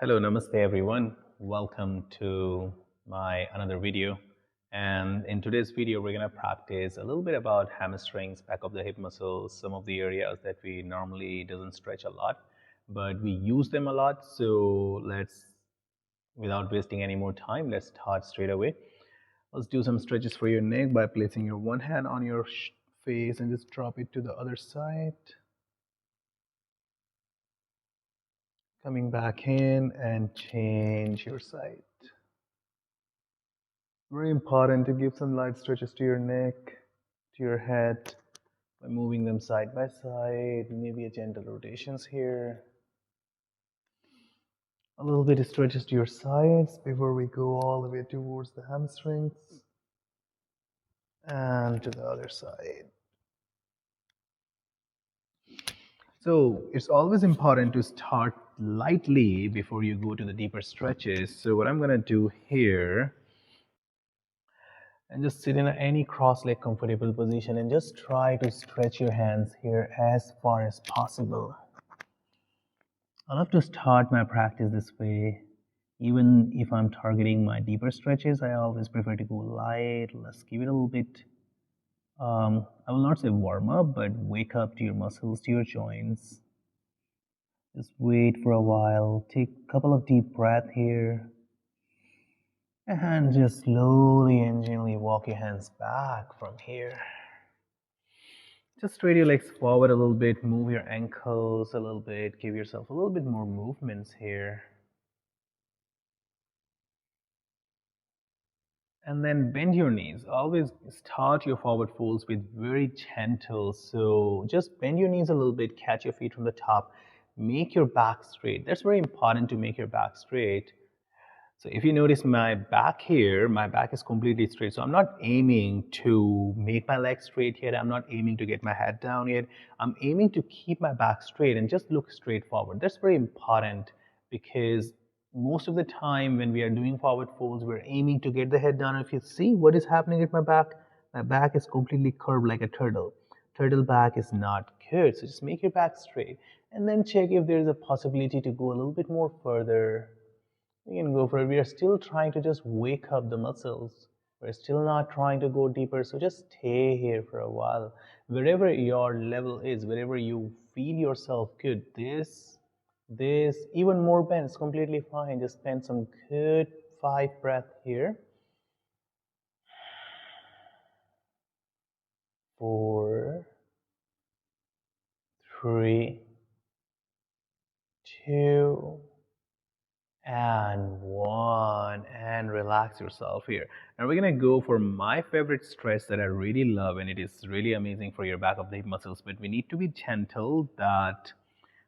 Hello, namaste everyone. Welcome to my another video. And in today's video, we're going to practice a little bit about hamstrings, back of the hip muscles, some of the areas that we normally doesn't stretch a lot, but we use them a lot. So without wasting any more time, let's start straight away. Let's do some stretches for your neck by placing your one hand on your face and just drop it to the other side. Coming back in and change your side. Very important to give some light stretches to your neck, to your head, by moving them side by side, maybe a gentle rotations here. A little bit of stretches to your sides before we go all the way towards the hamstrings and to the other side. So it's always important to start lightly before you go to the deeper stretches. So what I'm going to do here, and just sit in any cross-leg comfortable position and just try to stretch your hands here as far as possible. I love to start my practice this way. Even if I'm targeting my deeper stretches, I always prefer to go light. Let's give it a little bit, I will not say warm up, but wake up to your muscles, to your joints. Just wait for a while, take a couple of deep breaths here, and just slowly and gently walk your hands back from here. Just straight your legs forward a little bit, move your ankles a little bit, give yourself a little bit more movements here. And then bend your knees. Always start your forward folds with very gentle. So just bend your knees a little bit, catch your feet from the top, make your back straight. That's very important to make your back straight. So if you notice my back here, my back is completely straight. So I'm not aiming to make my legs straight yet. I'm not aiming to get my head down yet. I'm aiming to keep my back straight and just look straight forward. That's very important because most of the time when we are doing forward folds, we're aiming to get the head down. If you see what is happening at my back is completely curved like a turtle. Turtle back is not good. So just make your back straight and then check if there's a possibility to go a little bit more further. We can go for it. We are still trying to just wake up the muscles. We're still not trying to go deeper. So just stay here for a while. Wherever your level is, wherever you feel yourself good, this, even more bend is completely fine. Just spend some good 5 breaths here. 4, 3, 2, and 1, and relax yourself here. Now we're gonna go for my favorite stretch that I really love, and it is really amazing for your back of the hip muscles, but we need to be gentle.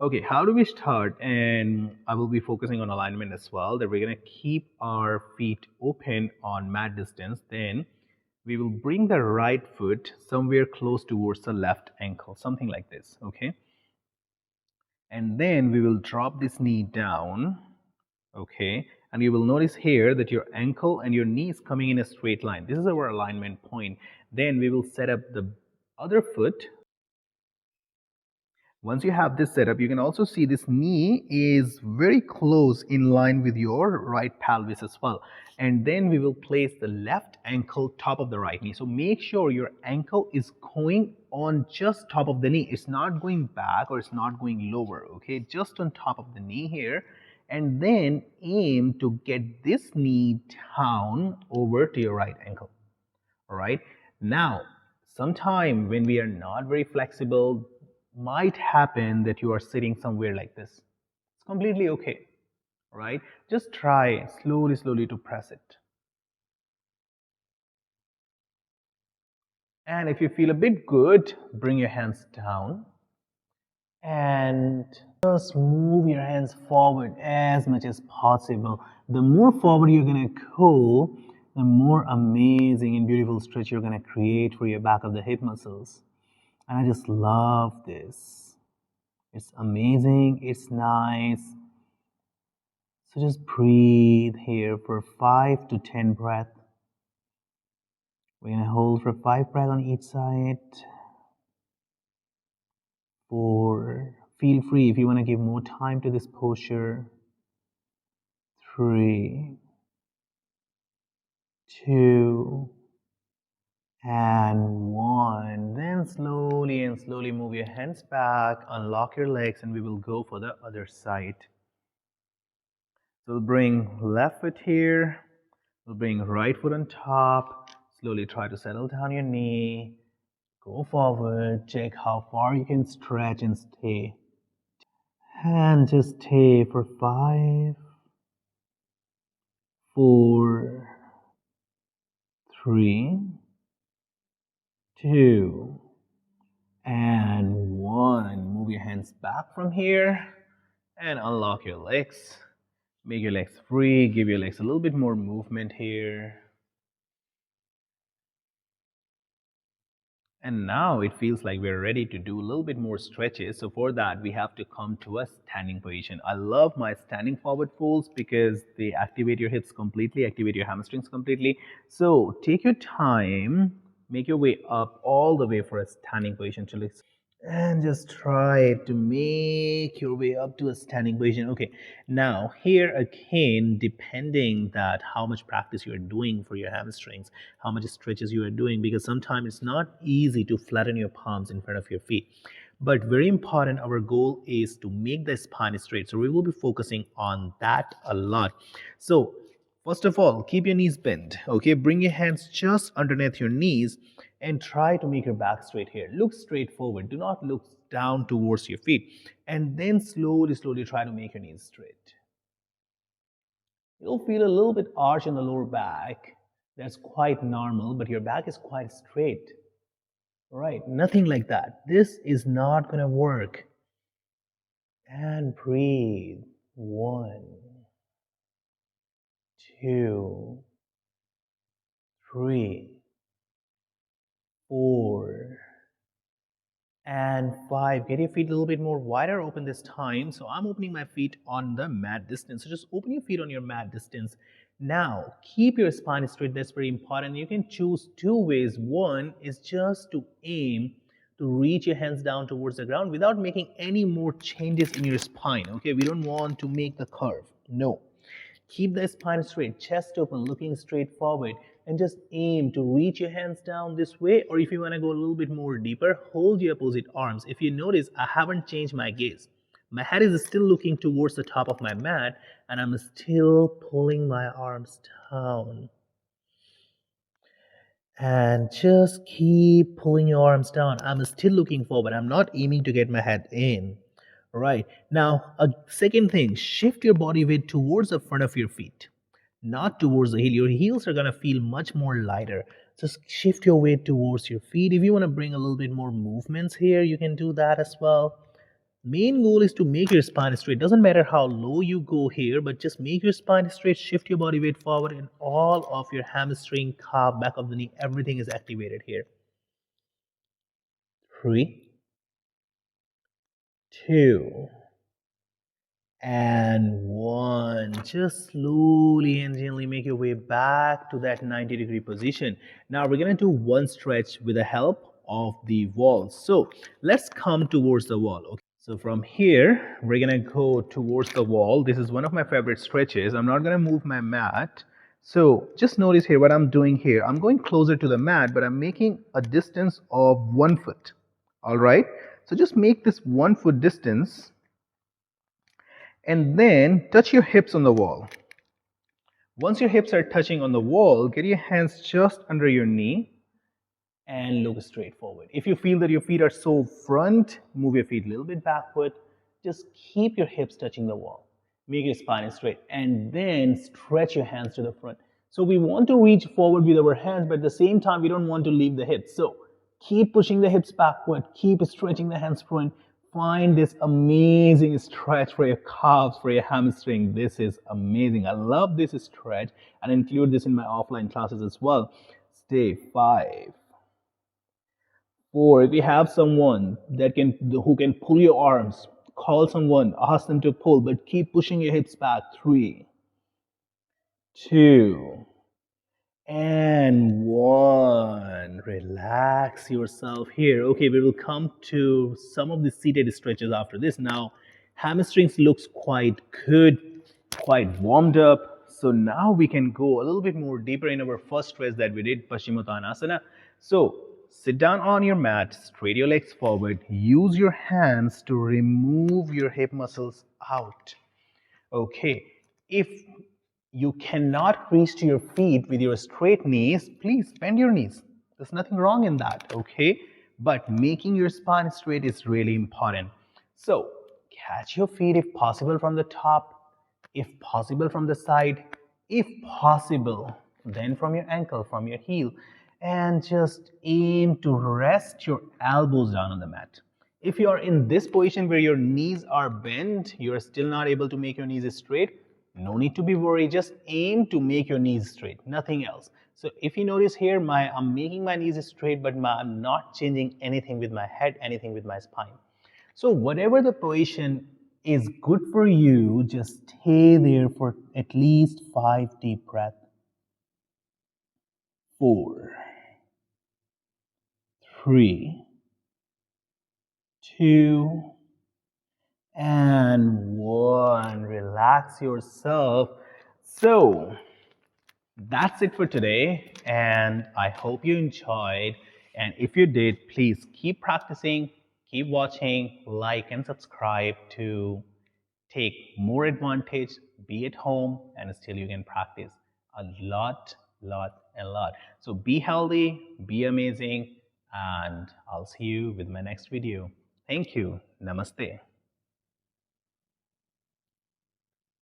Okay, how do we start? And I will be focusing on alignment as well, that we're gonna keep our feet open on mat distance. Then we will bring the right foot somewhere close towards the left ankle, something like this. Okay, and then we will drop this knee down. Okay, and you will notice here that your ankle and your knee is coming in a straight line. This is our alignment point. Then we will set up the other foot. Once you have this set up, you can also see this knee is very close in line with your right pelvis as well. And then we will place the left ankle top of the right knee. So make sure your ankle is going on just top of the knee. It's not going back or it's not going lower, okay? Just on top of the knee here. And then aim to get this knee down over to your right ankle. All right. Now, sometime when we are not very flexible, might happen that you are sitting somewhere like this. It's completely okay. All right. Just try slowly to press it. And if you feel a bit good, bring your hands down and just move your hands forward as much as possible. The more forward you're going to go, the more amazing and beautiful stretch you're going to create for your back of the hip muscles. And I just love this. It's amazing. It's nice. So just breathe here for 5 to 10 breaths. We're going to hold for 5 breaths on each side. 4. Feel free if you want to give more time to this posture. 3, 2, and 1. Then slowly and slowly move your hands back, unlock your legs, and we will go for the other side. So we'll bring left foot here, we'll bring right foot on top, slowly try to settle down your knee, go forward, check how far you can stretch and stay. And just stay for 5, 4, 3, 2, and 1. Move your hands back from here and unlock your legs. Make your legs free, give your legs a little bit more movement here. And now it feels like we're ready to do a little bit more stretches. So for that, we have to come to a standing position. I love my standing forward folds because they activate your hips completely, activate your hamstrings completely. So take your time, make your way up all the way for a standing position till it's, and just try to make your way up to a standing position. Okay, now here again, depending that how much practice you are doing for your hamstrings, how much stretches you are doing, because sometimes it's not easy to flatten your palms in front of your feet. But very important, our goal is to make the spine straight, so we will be focusing on that a lot. So first of all, keep your knees bent. Okay, bring your hands just underneath your knees and try to make your back straight here. Look straight forward. Do not look down towards your feet. And then slowly, slowly try to make your knees straight. You'll feel a little bit arch in the lower back. That's quite normal, but your back is quite straight. Right? Nothing like that. This is not going to work. And breathe. 1, 2, 3, 4, and 5. Get your feet a little bit more wider open this time. So I'm opening my feet on the mat distance. So just open your feet on your mat distance. Now keep your spine straight. That's very important. You can choose 2 ways. One is just to aim to reach your hands down towards the ground without making any more changes in your spine. Okay, we don't want to make the curve. No. Keep the spine straight, chest open, looking straight forward, and just aim to reach your hands down this way. Or if you want to go a little bit more deeper, hold your opposite arms. If you notice, I haven't changed my gaze. My head is still looking towards the top of my mat, and I'm still pulling my arms down. And just keep pulling your arms down. I'm still looking forward. I'm not aiming to get my head in. Right. Now, a second thing, shift your body weight towards the front of your feet, not towards the heel. Your heels are going to feel much more lighter. Just shift your weight towards your feet. If you want to bring a little bit more movements here, you can do that as well. Main goal is to make your spine straight. Doesn't matter how low you go here, but just make your spine straight, shift your body weight forward, and all of your hamstring, calf, back of the knee, everything is activated here. 3, 2, and 1. Just slowly and gently make your way back to that 90-degree position. Now we're going to do one stretch with the help of the wall. So let's come towards the wall. Okay. So from here, we're going to go towards the wall. This is one of my favorite stretches. I'm not going to move my mat. So just notice here what I'm doing here. I'm going closer to the mat, but I'm making a distance of 1 foot. All right. So just make this 1 foot distance and then touch your hips on the wall. Once your hips are touching on the wall, get your hands just under your knee and look straight forward. If you feel that your feet are so front, move your feet a little bit backward. Just keep your hips touching the wall. Make your spine straight and then stretch your hands to the front. So we want to reach forward with our hands, but at the same time, we don't want to leave the hips. So keep pushing the hips backward, keep stretching the hands front. Find this amazing stretch for your calves, for your hamstring. This is amazing. I love this stretch and include this in my offline classes as well. Stay. 5, 4. If you have someone who can pull your arms, call someone, ask them to pull, but keep pushing your hips back. 3, 2, and 1. Relax yourself here. Okay, we will come to some of the seated stretches after this. Now, hamstrings looks quite good quite warmed up. So now we can go a little bit more deeper in our first stretch that we did, Paschimottanasana. So sit down on your mat, straight your legs forward, use your hands to remove your hip muscles out. Okay, if you cannot reach to your feet with your straight knees, please bend your knees. There's nothing wrong in that, okay? But making your spine straight is really important. So catch your feet if possible from the top, if possible from the side, if possible, then from your ankle, from your heel, and just aim to rest your elbows down on the mat. If you are in this position where your knees are bent, you are still not able to make your knees straight, no need to be worried. Just aim to make your knees straight, nothing else. So if you notice here, I'm making my knees straight, but I'm not changing anything with my head, anything with my spine. So whatever the position is good for you, just stay there for at least 5 deep breaths. 4, 3, 2, and 1. Relax yourself. So that's it for today, and I hope you enjoyed. And if you did, please keep practicing, keep watching, like, and subscribe to take more advantage. Be at home, and still you can practice a lot. So be healthy, be amazing, and I'll see you with my next video. Thank you. Namaste.